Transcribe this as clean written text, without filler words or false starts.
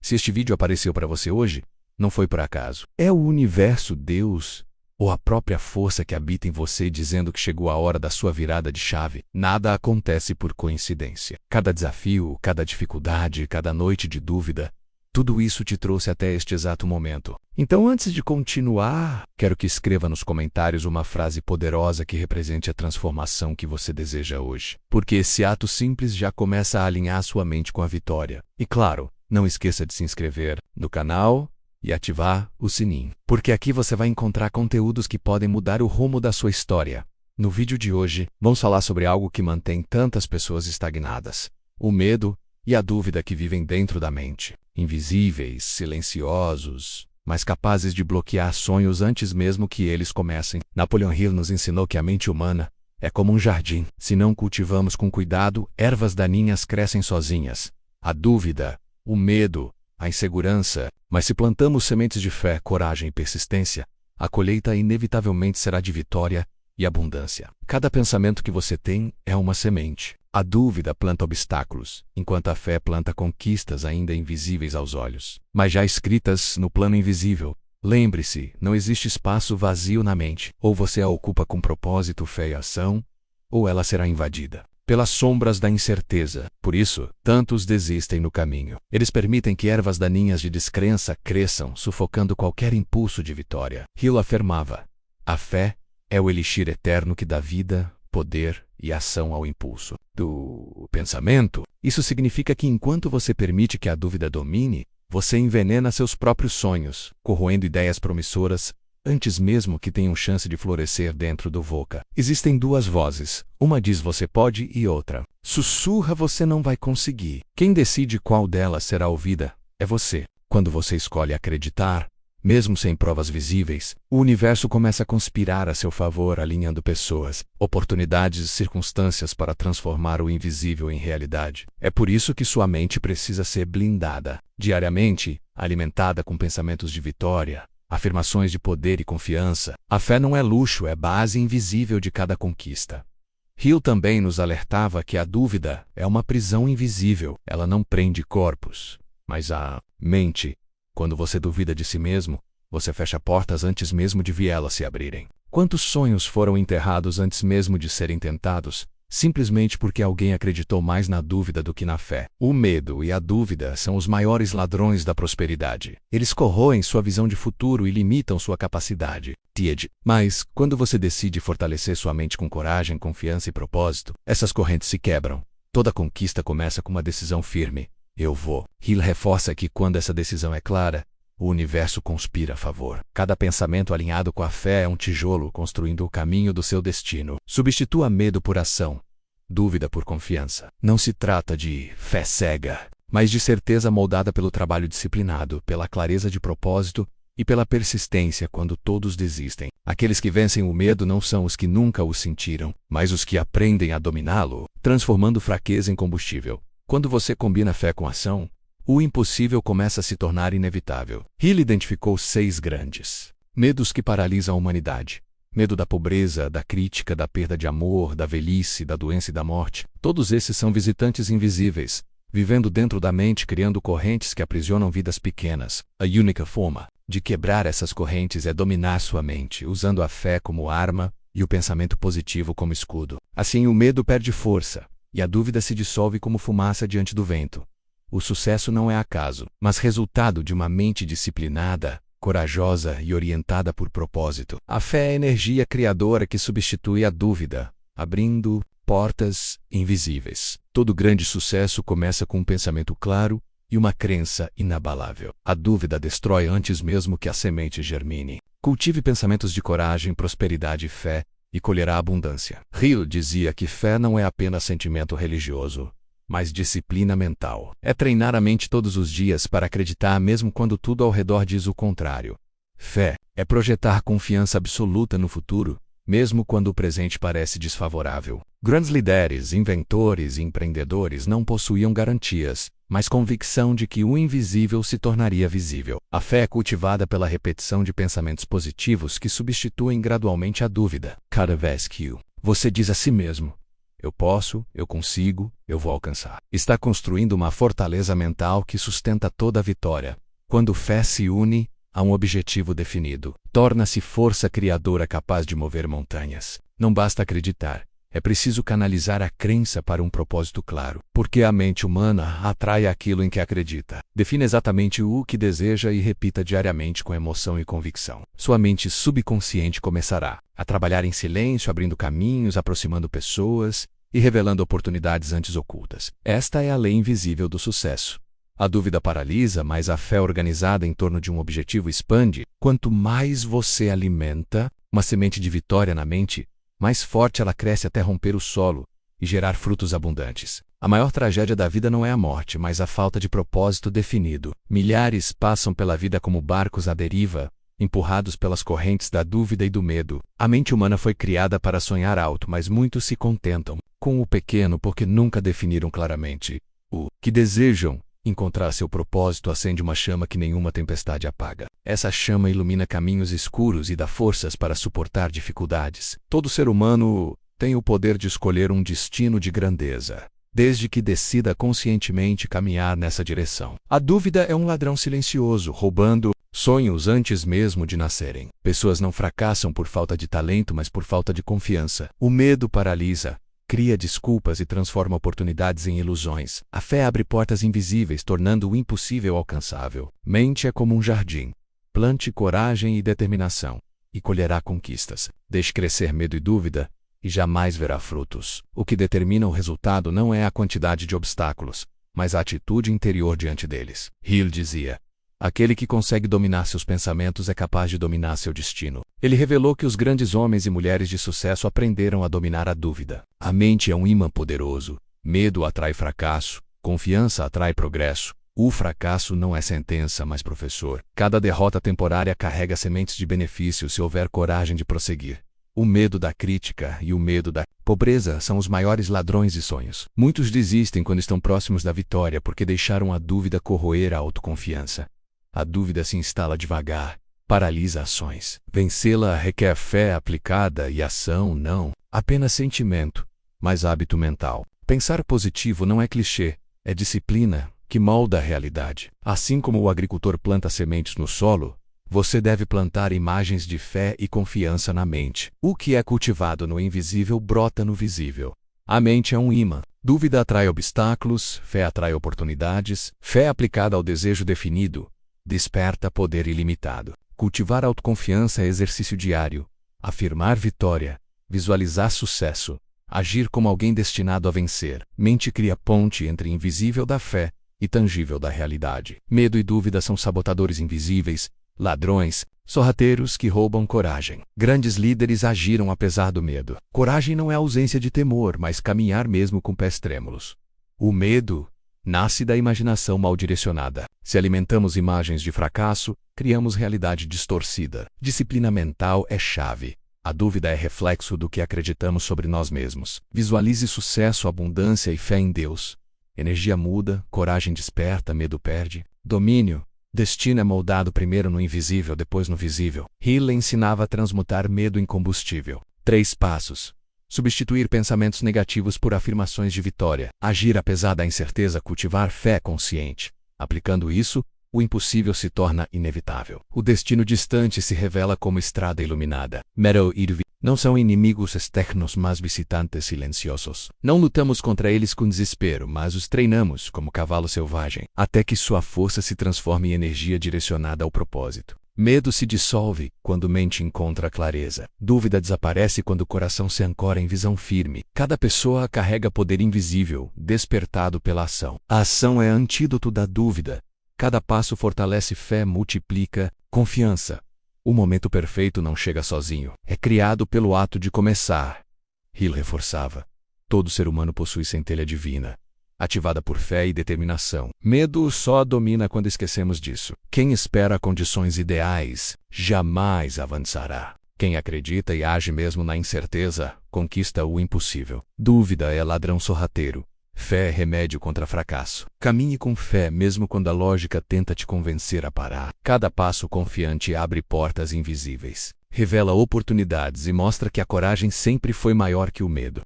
Se este vídeo apareceu para você hoje, não foi por acaso. É o universo, Deus, ou a própria força que habita em você dizendo que chegou a hora da sua virada de chave. Nada acontece por coincidência. Cada desafio, cada dificuldade, cada noite de dúvida, tudo isso te trouxe até este exato momento. Então, antes de continuar, quero que escreva nos comentários uma frase poderosa que represente a transformação que você deseja hoje. Porque esse ato simples já começa a alinhar sua mente com a vitória. E claro, não esqueça de se inscrever no canal e ativar o sininho. Porque aqui você vai encontrar conteúdos que podem mudar o rumo da sua história. No vídeo de hoje, vamos falar sobre algo que mantém tantas pessoas estagnadas: o medo e a dúvida que vivem dentro da mente. Invisíveis, silenciosos, mas capazes de bloquear sonhos antes mesmo que eles comecem. Napoleon Hill nos ensinou que a mente humana é como um jardim. Se não cultivamos com cuidado, ervas daninhas crescem sozinhas. A dúvida, o medo, a insegurança. Mas se plantamos sementes de fé, coragem e persistência, a colheita inevitavelmente será de vitória e abundância. Cada pensamento que você tem é uma semente. A dúvida planta obstáculos, enquanto a fé planta conquistas ainda invisíveis aos olhos, mas já escritas no plano invisível. Lembre-se, não existe espaço vazio na mente. Ou você a ocupa com propósito, fé e ação, ou ela será invadida pelas sombras da incerteza. Por isso, tantos desistem no caminho. Eles permitem que ervas daninhas de descrença cresçam, sufocando qualquer impulso de vitória. Hill afirmava: a fé é o elixir eterno que dá vida, poder e ação ao impulso do pensamento. Isso significa que enquanto você permite que a dúvida domine, você envenena seus próprios sonhos, corroendo ideias promissoras antes mesmo que tenham chance de florescer dentro do VUCA. Existem duas vozes. Uma diz você pode e outra sussurra você não vai conseguir. Quem decide qual delas será ouvida é você. Quando você escolhe acreditar, mesmo sem provas visíveis, o universo começa a conspirar a seu favor, alinhando pessoas, oportunidades e circunstâncias para transformar o invisível em realidade. É por isso que sua mente precisa ser blindada, diariamente, alimentada com pensamentos de vitória, afirmações de poder e confiança. A fé não é luxo, é base invisível de cada conquista. Hill também nos alertava que a dúvida é uma prisão invisível. Ela não prende corpos, mas a mente. Quando você duvida de si mesmo, você fecha portas antes mesmo de vielas se abrirem. Quantos sonhos foram enterrados antes mesmo de serem tentados, simplesmente porque alguém acreditou mais na dúvida do que na fé? O medo e a dúvida são os maiores ladrões da prosperidade. Eles corroem sua visão de futuro e limitam sua capacidade. Mas, quando você decide fortalecer sua mente com coragem, confiança e propósito, essas correntes se quebram. Toda conquista começa com uma decisão firme. Eu vou. Hill reforça que quando essa decisão é clara, o universo conspira a favor. Cada pensamento alinhado com a fé é um tijolo construindo o caminho do seu destino. Substitua medo por ação, dúvida por confiança. Não se trata de fé cega, mas de certeza moldada pelo trabalho disciplinado, pela clareza de propósito e pela persistência quando todos desistem. Aqueles que vencem o medo não são os que nunca o sentiram, mas os que aprendem a dominá-lo, transformando fraqueza em combustível. Quando você combina fé com ação, o impossível começa a se tornar inevitável. Hill identificou 6 grandes medos que paralisam a humanidade. Medo da pobreza, da crítica, da perda de amor, da velhice, da doença e da morte. Todos esses são visitantes invisíveis, vivendo dentro da mente, criando correntes que aprisionam vidas pequenas. A única forma de quebrar essas correntes é dominar sua mente, usando a fé como arma e o pensamento positivo como escudo. Assim, o medo perde força e a dúvida se dissolve como fumaça diante do vento. O sucesso não é acaso, mas resultado de uma mente disciplinada, corajosa e orientada por propósito. A fé é a energia criadora que substitui a dúvida, abrindo portas invisíveis. Todo grande sucesso começa com um pensamento claro e uma crença inabalável. A dúvida destrói antes mesmo que a semente germine. Cultive pensamentos de coragem, prosperidade e fé, e colherá abundância. Hill dizia que fé não é apenas sentimento religioso, mas disciplina mental. É treinar a mente todos os dias para acreditar mesmo quando tudo ao redor diz o contrário. Fé é projetar confiança absoluta no futuro, mesmo quando o presente parece desfavorável. Grandes líderes, inventores e empreendedores não possuíam garantias, mas convicção de que o invisível se tornaria visível. A fé é cultivada pela repetição de pensamentos positivos que substituem gradualmente a dúvida. Cada vez que você diz a si mesmo, Eu posso, eu consigo, eu vou alcançar. Está construindo uma fortaleza mental que sustenta toda a vitória. Quando fé se une a um objetivo definido, torna-se força criadora capaz de mover montanhas. Não basta acreditar. É preciso canalizar a crença para um propósito claro, porque a mente humana atrai aquilo em que acredita. Defina exatamente o que deseja e repita diariamente com emoção e convicção. Sua mente subconsciente começará a trabalhar em silêncio, abrindo caminhos, aproximando pessoas e revelando oportunidades antes ocultas. Esta é a lei invisível do sucesso. A dúvida paralisa, mas a fé organizada em torno de um objetivo expande. Quanto mais você alimenta uma semente de vitória na mente, mais forte ela cresce até romper o solo e gerar frutos abundantes. A maior tragédia da vida não é a morte, mas a falta de propósito definido. Milhares passam pela vida como barcos à deriva, empurrados pelas correntes da dúvida e do medo. A mente humana foi criada para sonhar alto, mas muitos se contentam com o pequeno porque nunca definiram claramente o que desejam. Encontrar seu propósito acende uma chama que nenhuma tempestade apaga. Essa chama ilumina caminhos escuros e dá forças para suportar dificuldades. Todo ser humano tem o poder de escolher um destino de grandeza, desde que decida conscientemente caminhar nessa direção. A dúvida é um ladrão silencioso, roubando sonhos antes mesmo de nascerem. Pessoas não fracassam por falta de talento, mas por falta de confiança. O medo paralisa, cria desculpas e transforma oportunidades em ilusões. A fé abre portas invisíveis, tornando o impossível alcançável. Mente é como um jardim. Plante coragem e determinação, e colherá conquistas. Deixe crescer medo e dúvida, e jamais verá frutos. O que determina o resultado não é a quantidade de obstáculos, mas a atitude interior diante deles. Hill dizia: aquele que consegue dominar seus pensamentos é capaz de dominar seu destino. Ele revelou que os grandes homens e mulheres de sucesso aprenderam a dominar a dúvida. A mente é um imã poderoso. Medo atrai fracasso, confiança atrai progresso. O fracasso não é sentença, mas professor. Cada derrota temporária carrega sementes de benefício se houver coragem de prosseguir. O medo da crítica e o medo da pobreza são os maiores ladrões de sonhos. Muitos desistem quando estão próximos da vitória porque deixaram a dúvida corroer a autoconfiança. A dúvida se instala devagar, paralisa ações. Vencê-la requer fé aplicada e ação, não apenas sentimento, mas hábito mental. Pensar positivo não é clichê, é disciplina que molda a realidade. Assim como o agricultor planta sementes no solo, você deve plantar imagens de fé e confiança na mente. O que é cultivado no invisível brota no visível. A mente é um imã. Dúvida atrai obstáculos, fé atrai oportunidades. Fé aplicada ao desejo definido desperta poder ilimitado. Cultivar autoconfiança é exercício diário. Afirmar vitória, visualizar sucesso, agir como alguém destinado a vencer. Mente cria ponte entre invisível da fé e tangível da realidade. Medo e dúvida são sabotadores invisíveis, ladrões, sorrateiros que roubam coragem. Grandes líderes agiram apesar do medo. Coragem não é ausência de temor, mas caminhar mesmo com pés trêmulos. O medo nasce da imaginação mal direcionada. Se alimentamos imagens de fracasso, criamos realidade distorcida. Disciplina mental é chave. A dúvida é reflexo do que acreditamos sobre nós mesmos. Visualize sucesso, abundância e fé em Deus. Energia muda, coragem desperta, medo perde. Domínio. Destino é moldado primeiro no invisível, depois no visível. Hill ensinava a transmutar medo em combustível. 3 passos. Substituir pensamentos negativos por afirmações de vitória. Agir apesar da incerteza, cultivar fé consciente. Aplicando isso, o impossível se torna inevitável. O destino distante se revela como estrada iluminada. Meadow Irving. Não são inimigos externos, mas visitantes silenciosos. Não lutamos contra eles com desespero, mas os treinamos como cavalo selvagem, até que sua força se transforme em energia direcionada ao propósito. Medo se dissolve quando mente encontra clareza. Dúvida desaparece quando o coração se ancora em visão firme. Cada pessoa carrega poder invisível, despertado pela ação. A ação é antídoto da dúvida. Cada passo fortalece fé, multiplica confiança. O momento perfeito não chega sozinho. É criado pelo ato de começar. Hill reforçava. Todo ser humano possui centelha divina, ativada por fé e determinação. Medo só domina quando esquecemos disso. Quem espera condições ideais, jamais avançará. Quem acredita e age mesmo na incerteza, conquista o impossível. Dúvida é ladrão sorrateiro. Fé é remédio contra fracasso. Caminhe com fé mesmo quando a lógica tenta te convencer a parar. Cada passo confiante abre portas invisíveis, revela oportunidades e mostra que a coragem sempre foi maior que o medo.